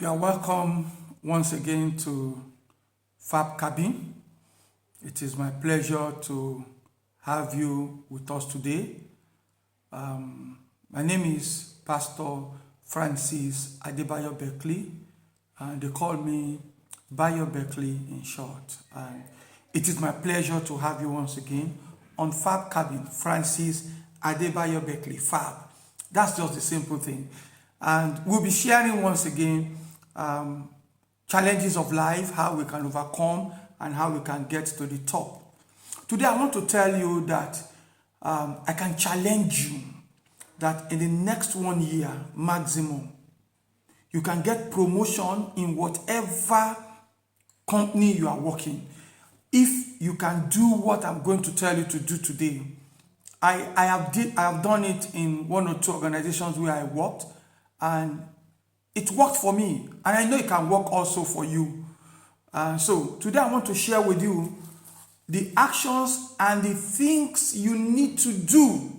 You are welcome once again to Fab Cabin. It is my pleasure to have you with us today. My name is Pastor Francis Adebayo Beckley, and they call me Bayo Beckley in short. And it is my pleasure to have you once again on Fab Cabin, Francis Adebayo Beckley, Fab. That's just the simple thing. And we'll be sharing once again challenges of life, how we can overcome and how we can get to the top. Today I want to tell you that I can challenge you that in the next 1 year maximum, you can get promotion in whatever company you are working. If you can do what I'm going to tell you to do today. I have done it in 1 or 2 organizations where I worked, and it worked for me, and I know it can work also for you. So today I want to share with you the actions and the things you need to do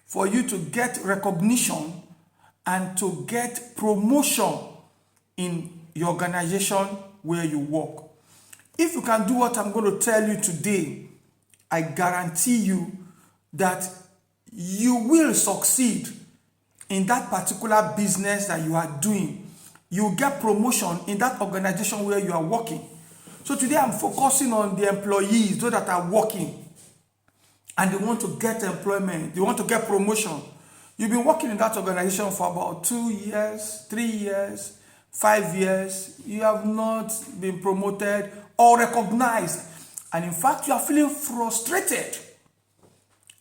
for you to get recognition and to get promotion in your organization where you work. If you can do what I'm going to tell you today, I guarantee you that you will succeed in that particular business that you are doing. You get promotion in that organization where you are working. So today I'm focusing on the employees, those that are working and they want to get employment, they want to get promotion. You've been working in that organization for about 2 years, 3 years, 5 years. You have not been promoted or recognized. And in fact, you are feeling frustrated.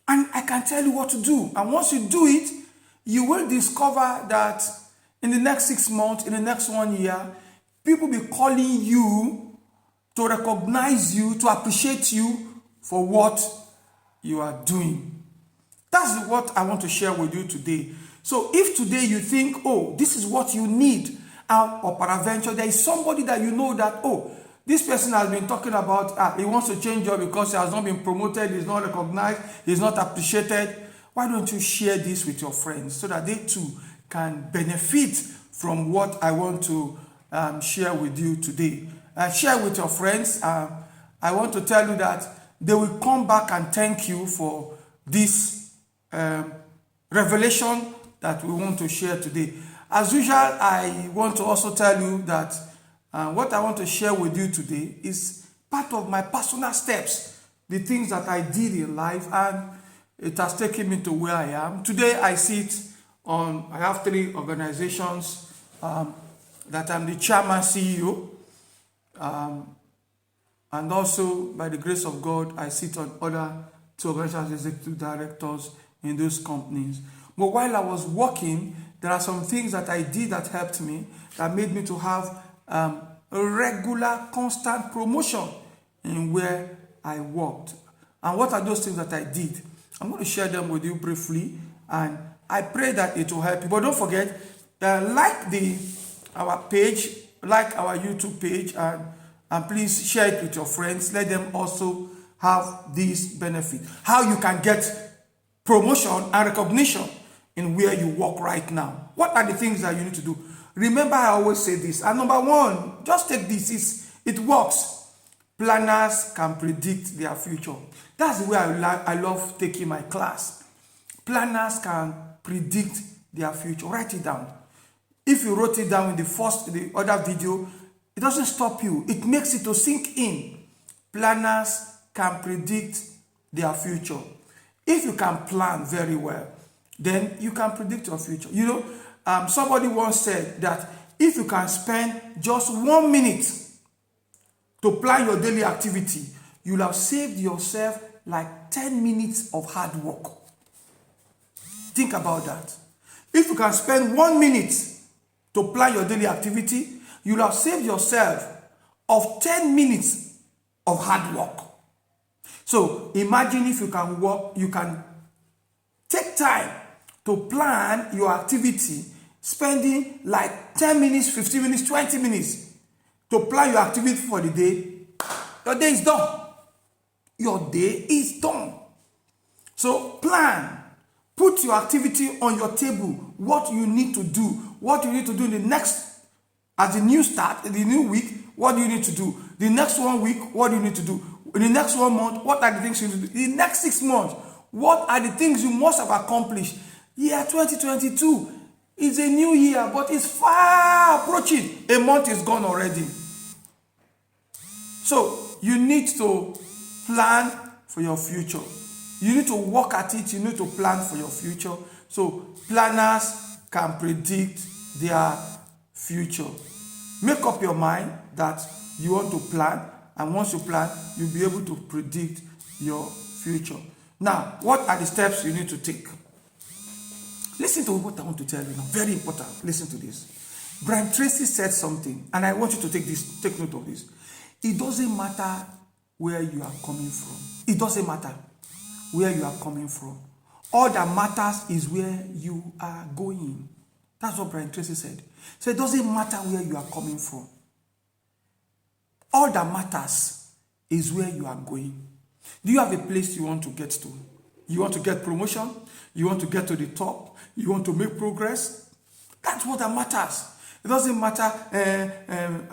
And I can tell you what to do. And once you do it, you will discover that in the next 6 months, in the next 1 year, people will be calling you to recognize you, to appreciate you for what you are doing. That's what I want to share with you today. So if today you think, oh, this is what you need, or peradventure, there is somebody that you know that, oh, this person has been talking about, he wants to change job because he has not been promoted, he's not recognized, he's not appreciated. Why don't you share this with your friends so that they too can benefit from what I want to share with you today? Share with your friends. I want to tell you that they will come back and thank you for this revelation that we want to share today. As usual, I want to also tell you that what I want to share with you today is part of my personal steps, the things that I did in life, and it has taken me to where I am. Today I have 3 organizations that I'm the chairman CEO, and also by the grace of God, I sit on other 2 organizations as executive directors in those companies. But while I was working, there are some things that I did that helped me, that made me to have a regular, constant promotion in where I worked. And what are those things that I did? I'm going to share them with you briefly, and I pray that it will help you. But don't forget, like our page, like our YouTube page, and please share it with your friends. Let them also have this benefit. How you can get promotion and recognition in where you work right now. What are the things that you need to do? Remember, I always say this. And number 1, just take this. It works. Planners can predict their future. That's the way I love taking my class. Planners can predict their future. Write it down. If you wrote it down in the other video, it doesn't stop you. It makes it to sink in. Planners can predict their future. If you can plan very well, then you can predict your future. You know, somebody once said that if you can spend just 1 minute to plan your daily activity, you'll have saved yourself like 10 minutes of hard work. Think about that. If you can spend 1 minute to plan your daily activity, you'll have saved yourself of 10 minutes of hard work. So imagine if you can take time to plan your activity, spending like 10 minutes, 15 minutes, 20 minutes to plan your activity for the day. Your day is done. Your day is done. So plan. Put your activity on your table. What you need to do. What you need to do in the next As the new start, the new week, what do you need to do? The next 1 week, what do you need to do? In the next 1 month, what are the things you need to do? In the next 6 months, what are the things you must have accomplished? Year 2022 is a new year, but it's far approaching. A month is gone already. So you need to plan for your future. You need to work at it. You need to plan for your future. So planners can predict their future. Make up your mind that you want to plan, and once you plan, you'll be able to predict your future. Now, what are the steps you need to take? Listen to what I want to tell you now. Very important. Listen to this. Brian Tracy said something, and I want you to take note of this. It doesn't matter where you are coming from. It doesn't matter where you are coming from. All that matters is where you are going. That's what Brian Tracy said. So it doesn't matter where you are coming from. All that matters is where you are going. Do you have a place you want to get to? You want to get promotion? You want to get to the top? You want to make progress? That's what that matters. It doesn't matter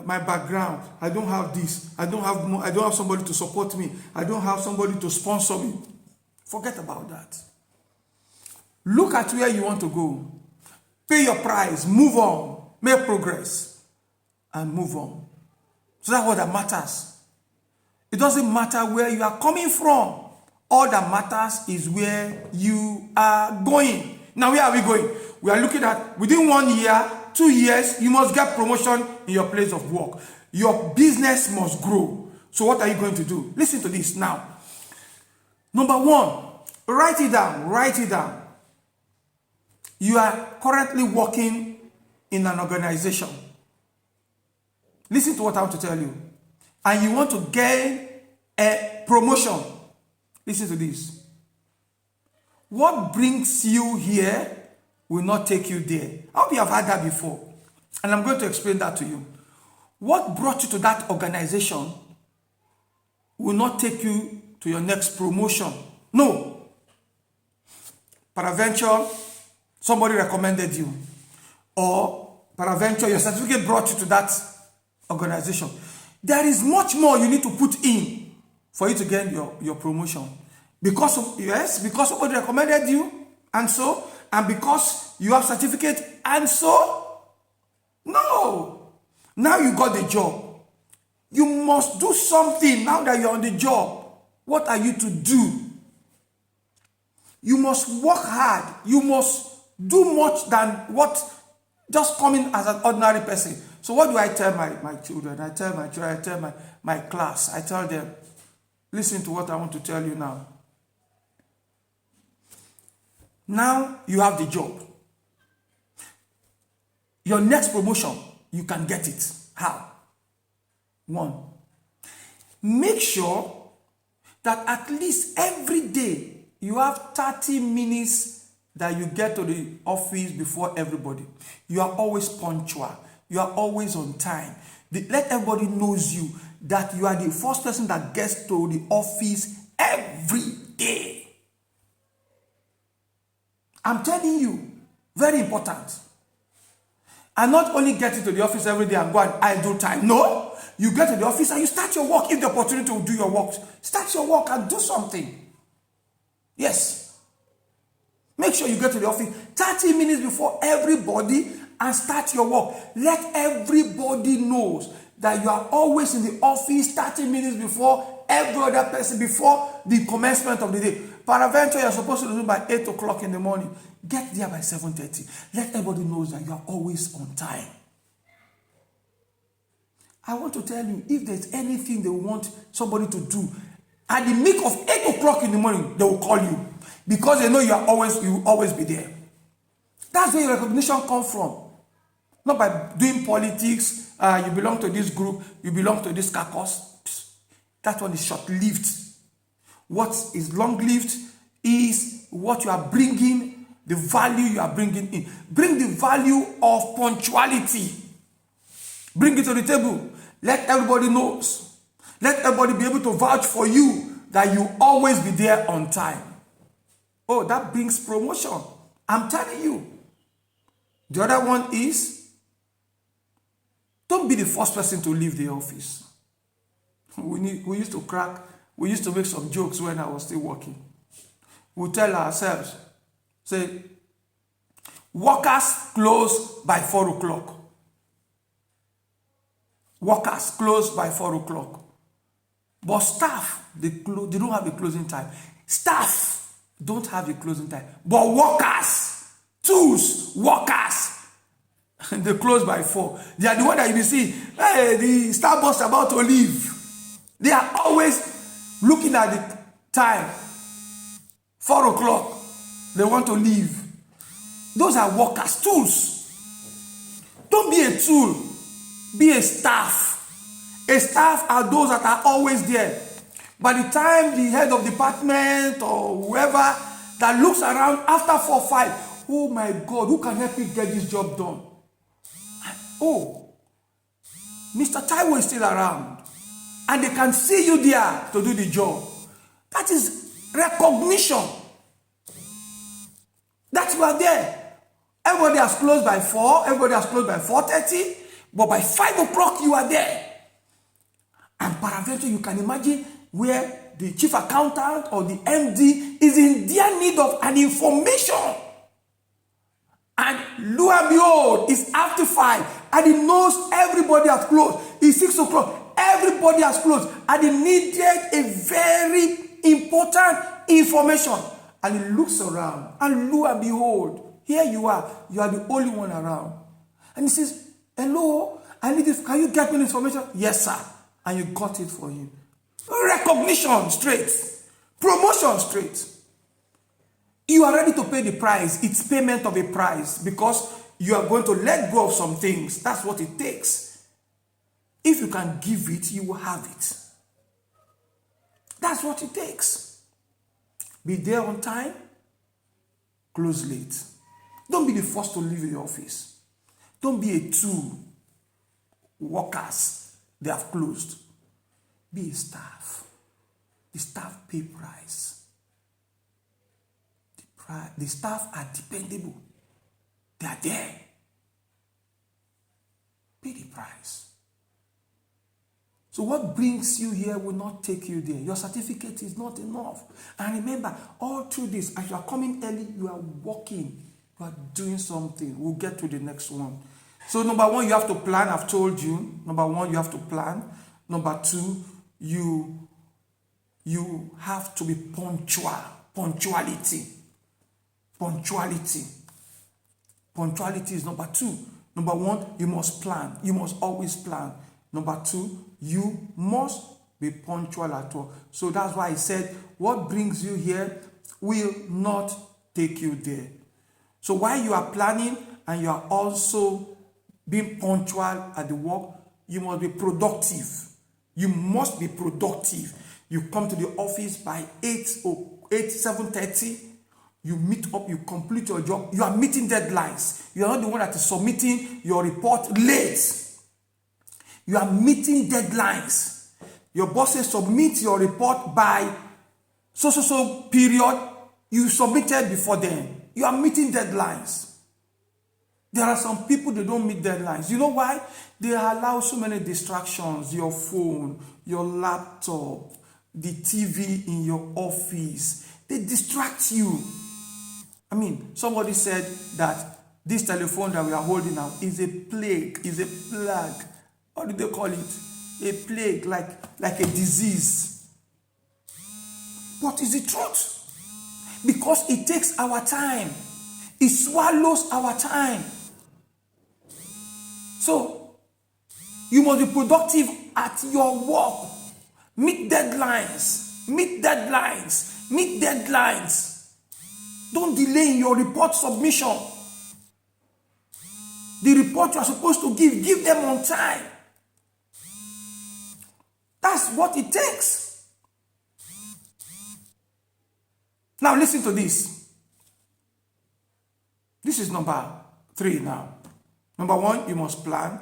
my background. I don't have this. I don't have somebody to support me. I don't have somebody to sponsor me. Forget about that. Look at where you want to go. Pay your price. Move on. Make progress. And move on. So that's what that matters. It doesn't matter where you are coming from. All that matters is where you are going. Now, where are we going? We are looking at within 1 year, 2 years, you must get promotion in your place of work. Your business must grow. So what are you going to do? Listen to this now. Number 1, write it down. Write it down. You are currently working in an organization. Listen to what I want to tell you. And you want to gain a promotion. Listen to this. What brings you here will not take you there. I hope you have heard that before. And I'm going to explain that to you. What brought you to that organization will not take you to your next promotion. No. Peradventure, somebody recommended you. Or peradventure, your certificate brought you to that organization. There is much more you need to put in for you to get your promotion. Because somebody recommended you, and because you have certificate, and so, no. Now you got the job. You must do something now that you're on the job. What are you to do? You must work hard. You must do much than what just coming as an ordinary person. So what do I tell my children? I tell my class. I tell them, listen to what I want to tell you now. Now you have the job. Your next promotion, you can get it. How? 1, make sure that at least every day you have 30 minutes that you get to the office before everybody. You are always punctual. You are always on time. Let everybody knows you that you are the first person that gets to the office every day. I'm telling you, very important. And not only get into the office every day and go and idle time. No, you get to the office and you start your work. If the opportunity to do your work, start your work and do something. Yes. Make sure you get to the office 30 minutes before everybody and start your work. Let everybody knows that you are always in the office 30 minutes before every other person, before the commencement of the day. Peradventure, you're supposed to do by 8 o'clock in the morning. Get there by 7:30. Let everybody know that you are always on time. I want to tell you, if there's anything they want somebody to do, at the meek of 8 o'clock in the morning, they will call you. Because they know you will always be there. That's where your recognition comes from. Not by doing politics, you belong to this group, you belong to this caucus. That one is short-lived. What is long-lived is what you are bringing, the value you are bringing in. Bring the value of punctuality. Bring it to the table. Let everybody know. Let everybody be able to vouch for you that you always be there on time. Oh, that brings promotion. I'm telling you. The other one is Don't be the first person to leave the office. We used to crack, we used to make some jokes when I was still working. We tell ourselves, say, workers close by 4 o'clock. Workers close by 4 o'clock. But staff, they don't have a closing time. Staff don't have a closing time. But workers, tools, workers, they close by 4. They are the one that you see, hey, the Starbucks about to leave. They are always looking at the time. 4 o'clock, they want to leave. Those are workers, tools. Don't be a tool, be a staff. A staff are those that are always there. By the time the head of department or whoever that looks around after 4 or 5, oh my God, who can help me get this job done? Oh, Mr. Taiwo is still around. And they can see you there to do the job. That is recognition. That you are there. Everybody has closed by 4. Everybody has closed by 4:30. But by 5 o'clock, you are there. And paraventure, you can imagine where the chief accountant or the MD is in their need of an information. And lo and behold, it's after 5. And he knows everybody has closed. It's 6 o'clock. Everybody has closed. And he needed a very important information. And he looks around. And lo and behold, here you are. You are the only one around. And he says, hello, I need this. Can you get me information? Yes, sir. And you got it for him. Recognition straight. Promotion straight. You are ready to pay the price. It's payment of a price because you are going to let go of some things. That's what it takes. If you can give it, you will have it. That's what it takes. Be there on time. Close late. Don't be the first to leave the office. Don't be a tool. Workers, they have closed. Be a staff. The staff pay price. The staff are dependable. They are there. Pay the price. So what brings you here will not take you there. Your certificate is not enough. And remember, all through this, as you are coming early, you are working. You are doing something. We'll get to the next one. So number 1, you have to plan. I've told you. Number 1, you have to plan. Number 2, you have to be punctual. Punctuality. Punctuality. Punctuality is number 2. Number 1, you must plan. You must always plan. Number 2, you must be punctual at all. So that's why I said, what brings you here will not take you there. So while you are planning and you are also being punctual at the work, you must be productive. You must be productive. You come to the office by 7:30. You meet up, you complete your job. You are meeting deadlines. You are not the one that is submitting your report late. You are meeting deadlines. Your boss says submit your report by so period. You submitted before then. You are meeting deadlines. There are some people that don't meet deadlines. You know why? They allow so many distractions. Your phone, your laptop, the TV in your office. They distract you. I mean, somebody said that this telephone that we are holding now is a plague, is a plague. What do they call it? A plague, like a disease. What is the truth? Because it takes our time. It swallows our time. So, you must be productive at your work. Meet deadlines. Meet deadlines. Meet deadlines. Don't delay in your report submission. The report you are supposed to give them on time. That's what it takes. Now listen to this. This is number 3 now. Number 1, you must plan.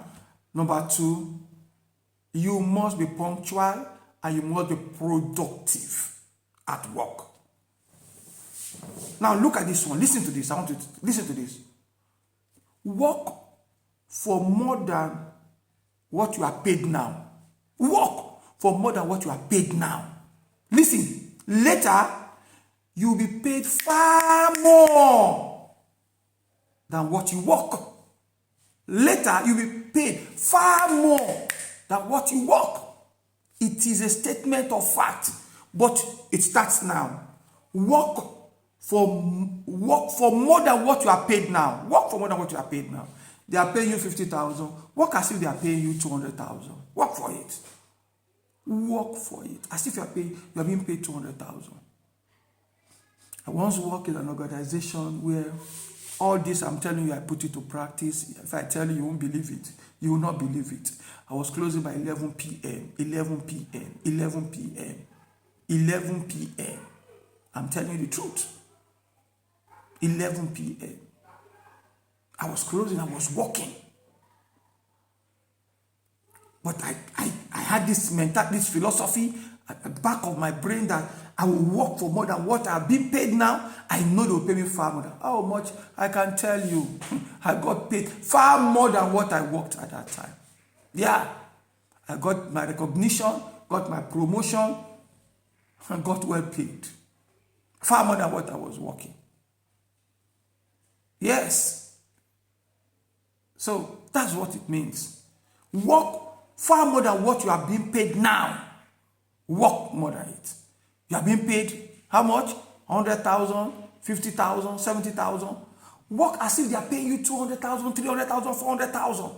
Number 2, you must be punctual and you must be productive at work. Now look at this one. Listen to this. I want you to listen to this. Work for more than what you are paid now. Work for more than what you are paid now. Listen, later, you will be paid far more than what you work. Later, you will be paid far more than what you work. It is a statement of fact, but it starts now. Work for more than what you are paid now. Work for more than what you are paid now. They are paying you 50,000. Work as if they are paying you 200,000. Work for it. Work for it as if you are being paid 200,000. I once worked in an organization where all this I'm telling you, I put it to practice. If I tell you, you won't believe it. You will not believe it. I was closing by 11 p.m. 11 p.m. 11 p.m. 11 p.m. I'm telling you the truth. 11 p.m. I was closing. I was working. But I had this philosophy at the back of my brain that I will work for more than what I've been paid now. I know they will pay me far more than how much. I can tell you, I got paid far more than what I worked at that time. Yeah, I got my recognition, got my promotion, and got well paid. Far more than what I was working. Yes. So that's what it means. Work far more than what you are being paid now. Work more than it. You are being paid how much? 100,000, 50,000, 70,000. Work as if they are paying you 200,000, 300,000, 400,000.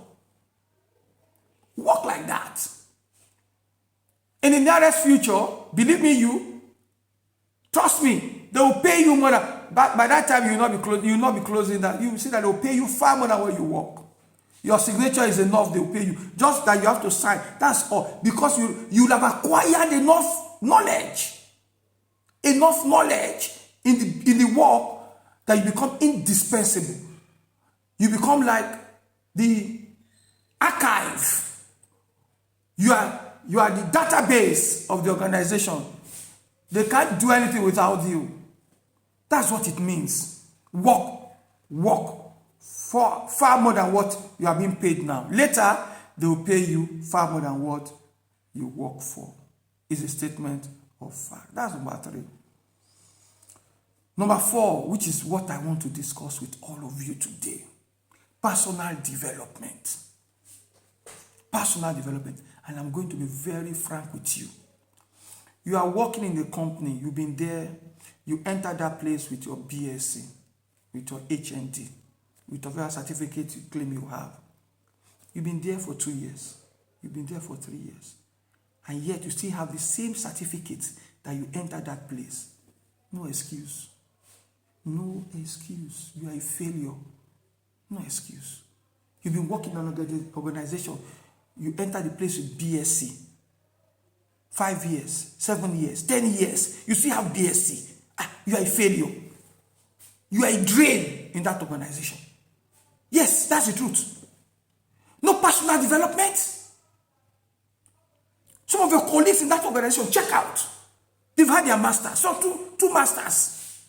Work like that. In the nearest future, believe me, trust me, they will pay you more than, by that time you will not be closing that. You will see that they will pay you far more than what you work. Your signature is enough, they will pay you. Just that you have to sign. That's all. Because you have acquired enough knowledge. Enough knowledge in the work that you become indispensable. You become like the archive. You are the database of the organization. They can't do anything without you. That's what it means. Work for far more than what you are being paid now. Later, they will pay you far more than what you work for. It's a statement of fact. That's number 3. Number 4, which is what I want to discuss with all of you today. Personal development. Personal development. And I'm going to be very frank with you. You are working in a company. You've been there. You enter that place with your BSc, with your HND, with whatever certificate you claim you have. You've been there for 2 years. You've been there for 3 years. And yet you still have the same certificate that you entered that place. No excuse. No excuse. You are a failure. No excuse. You've been working in an organization. You enter the place with BSc. 5 years, 7 years, 10 years. You still have BSc. You are a failure. You are a drain in that organization. Yes, that's the truth. No personal development. Some of your colleagues in that organization, check out. They've had their masters. So two masters.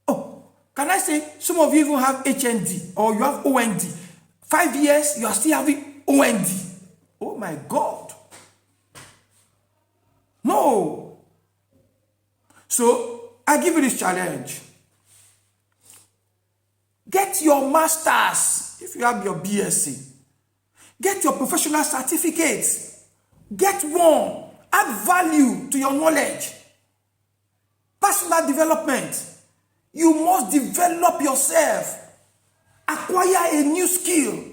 Oh, can I say some of you even have HND or you have OND. 5 years, you are still having OND. Oh my God. No. So, I give you this challenge. Get your masters if you have your BSc. Get your professional certificates. Get one. Add value to your knowledge. Personal development. You must develop yourself. Acquire a new skill.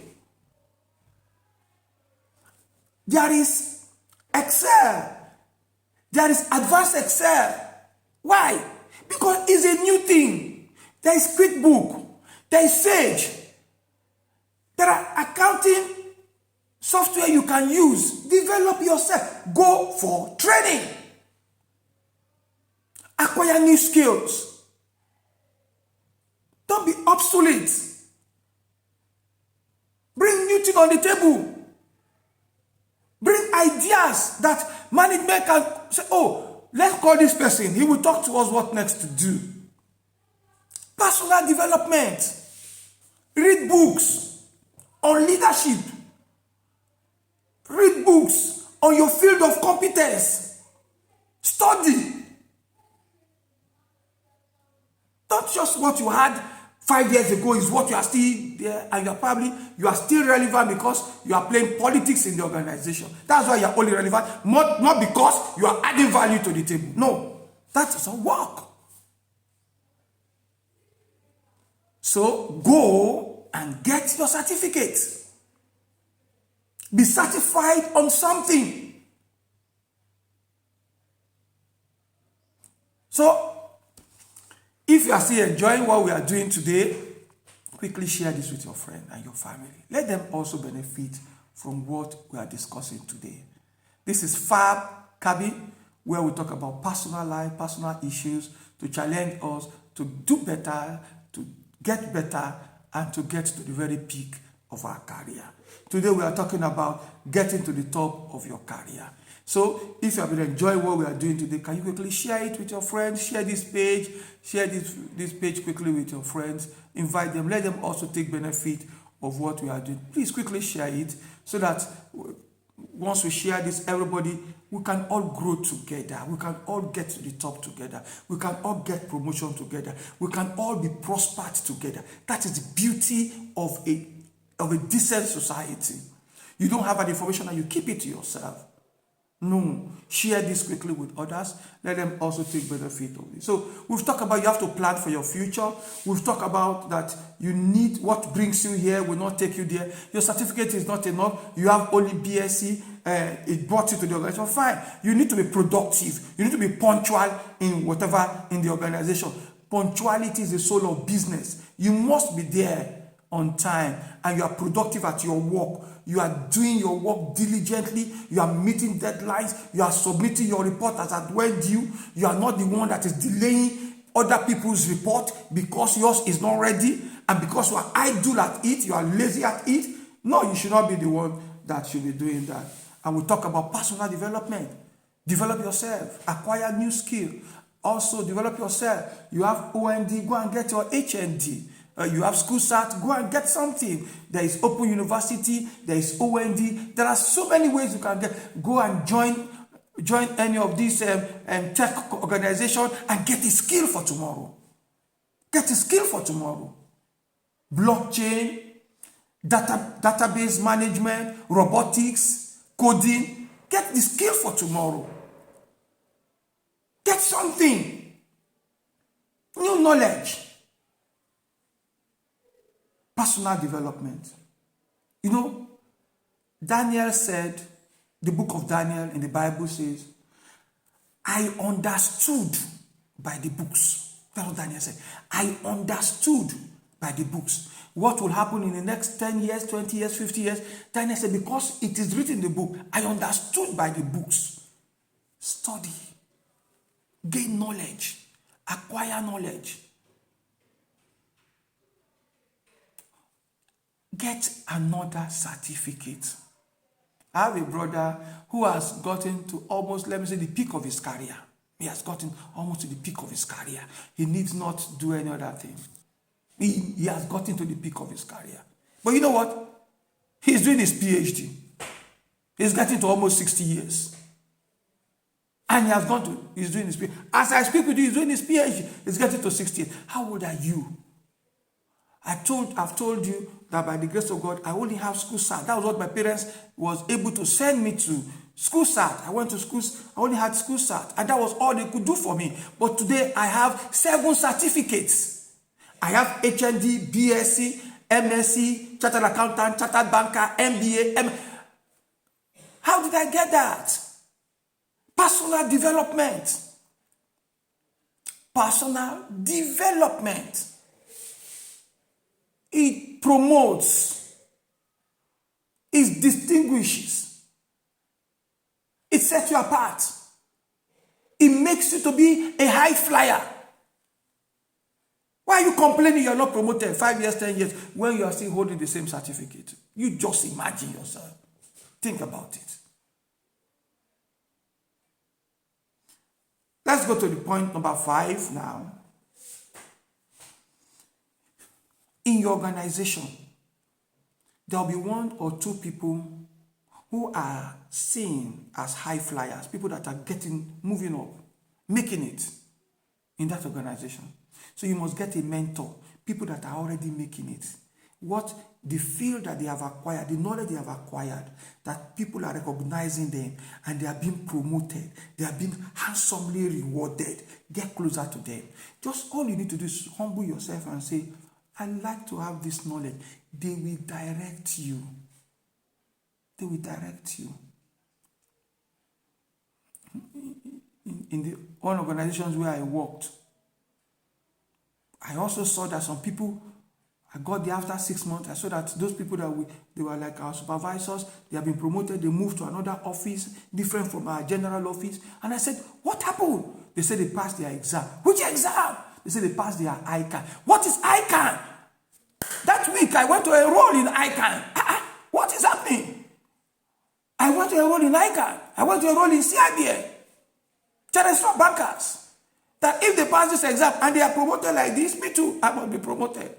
There is Excel. There is advanced Excel. Why? Because it's a new thing. There is QuickBook. There is Sage. There are accounting software you can use. Develop yourself. Go for training. Acquire new skills. Don't be obsolete. Bring new things on the table. Bring ideas that management can say, oh, let's call this person. He will talk to us what next to do. Personal development. Read books on leadership. Read books on your field of competence. Study. Not just what you had 5 years ago is what you are still there, and you are still relevant because you are playing politics in the organization. That's why you are only relevant, not because you are adding value to the table. No, that doesn't work. So go and get your certificate. Be certified on something. So if you are still enjoying what we are doing today, quickly share this with your friend and your family. Let them also benefit from what we are discussing today. This is Fab Kabi, where we talk about personal life, personal issues, to challenge us to do better, to get better, and to get to the very peak of our career. Today we are talking about getting to the top of your career. So if you have been enjoying what we are doing today, can you quickly share it with your friends? Share this page quickly with your friends. Invite them. Let them also take benefit of what we are doing. Please quickly share it so that once we share this, everybody, we can all grow together. We can all get to the top together. We can all get promotion together. We can all be prospered together. That is the beauty of a decent society. You don't have that information and you keep it to yourself. No, share this quickly with others. Let them also take benefit of it. So we've talked about you have to plan for your future. We've talked about that you need what brings you here will not take you there. Your certificate is not enough. You have only BSc. It brought you to the organization. Fine. You need to be productive. You need to be punctual in whatever in the organization. Punctuality is the soul of business. You must be there on time and you are productive at your work. You are doing your work diligently. You are meeting deadlines. You are submitting your report as at when due. You are not the one that is delaying other people's report because yours is not ready and because you are idle at it, you are lazy at it. No, you should not be the one that should be doing that. And we talk about personal development. Develop yourself. Acquire new skill. Also develop yourself. You have OND, go and get your HND. You have school start, go and get something. There is Open University, there is OND. There are so many ways you can go and join any of these tech organizations and get a skill for tomorrow. Get a skill for tomorrow. Blockchain, database management, robotics, coding. Get the skill for tomorrow. Get something. New knowledge. Personal development. You know, Daniel said, the book of Daniel in the Bible says, I understood by the books. That's what Daniel said. I understood by the books. What will happen in the next 10 years, 20 years, 50 years? Daniel said, because it is written in the book, I understood by the books. Study. Gain knowledge. Acquire knowledge. Get another certificate. I have a brother who has gotten to almost, let me say, the peak of his career. He has gotten almost to the peak of his career. He needs not do any other thing. He has gotten to the peak of his career. But you know what? He's doing his PhD. He's getting to almost 60 years. And he's doing his PhD. As I speak with you, he's doing his PhD. He's getting to 60 years. How old are you? I've told you that by the grace of God, I only have school start. That was what my parents was able to send me to. School start. I went to school. I only had school start. And that was all they could do for me. But today, I have 7 certificates. I have HND, BSc, MSc, Chartered Accountant, Chartered Banker, MBA. How did I get that? Personal development. Personal development. It promotes. It distinguishes. It sets you apart. It makes you to be a high flyer. Why are you complaining you're not promoted 5 years, 10 years when you are still holding the same certificate? You just imagine yourself. Think about it. Let's go to the point number 5 now. In your organization, there will be 1 or 2 people who are seen as high flyers, people that are moving up, making it in that organization. So you must get a mentor, people that are already making it. What the field that they have acquired, the knowledge they have acquired, that people are recognizing them and they are being promoted, they are being handsomely rewarded. Get closer to them. Just all you need to do is humble yourself and say, I'd like to have this knowledge. They will direct you. They will direct you. In the one organizations where I worked, I also saw that some people, I got there after 6 months. I saw that those people they were like our supervisors, they have been promoted, they moved to another office, different from our general office. And I said, what happened? They said they passed their exam. Which exam? They said they passed their ICANN. What is ICANN? That week I went to enroll in ICANN. What is happening? I went to enroll in ICANN. I went to enroll in CIBN. Terrestrial bankers. That if they pass this exam and they are promoted like this, me too, I must be promoted.